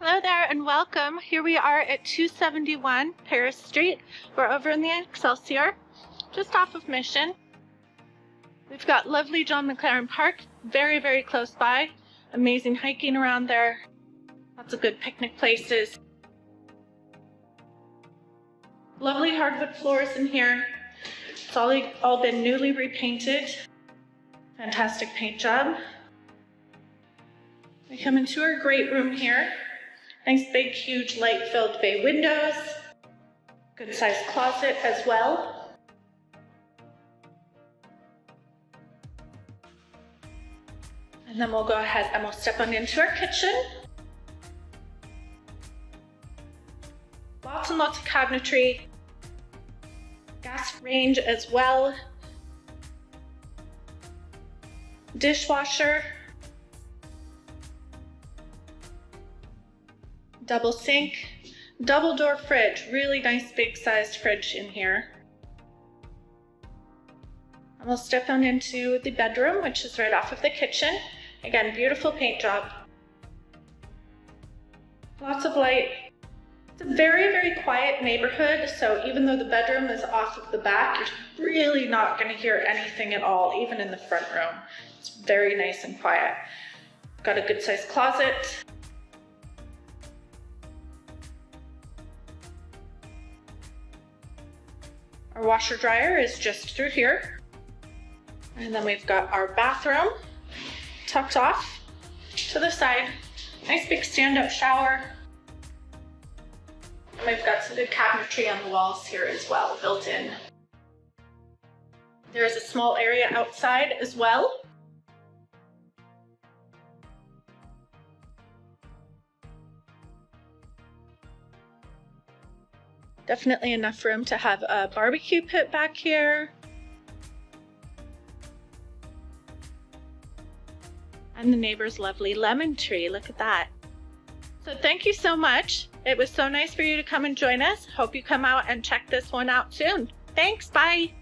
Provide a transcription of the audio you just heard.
Hello there and welcome. Here we are at 271 Paris Street. We're over in the Excelsior, just off of Mission. We've got lovely John McLaren Park, very, very close by. Amazing hiking around there. Lots of good picnic places. Lovely hardwood floors in here. It's all been newly repainted. Fantastic paint job. We come into our great room here. Nice big huge light-filled bay windows. Good sized closet as well. And then we'll go ahead and we'll step on into our kitchen. Lots and lots of cabinetry. Gas range as well. Dishwasher. Double sink, double door fridge, really nice big sized fridge in here. And we'll step on into the bedroom, which is right off of the kitchen. Again, beautiful paint job. Lots of light. It's a very, very quiet neighborhood, so even though the bedroom is off of the back, you're really not going to hear anything at all, even in the front room. It's very nice and quiet. Got a good sized closet. Our washer dryer is just through here. And then we've got our bathroom tucked off to the side. Nice big stand-up shower. And we've got some good cabinetry on the walls here as well, built in. There is a small area outside as well. Definitely enough room to have a barbecue pit back here. And the neighbor's lovely lemon tree, look at that. So thank you so much. It was so nice for you to come and join us. Hope you come out and check this one out soon. Thanks, bye.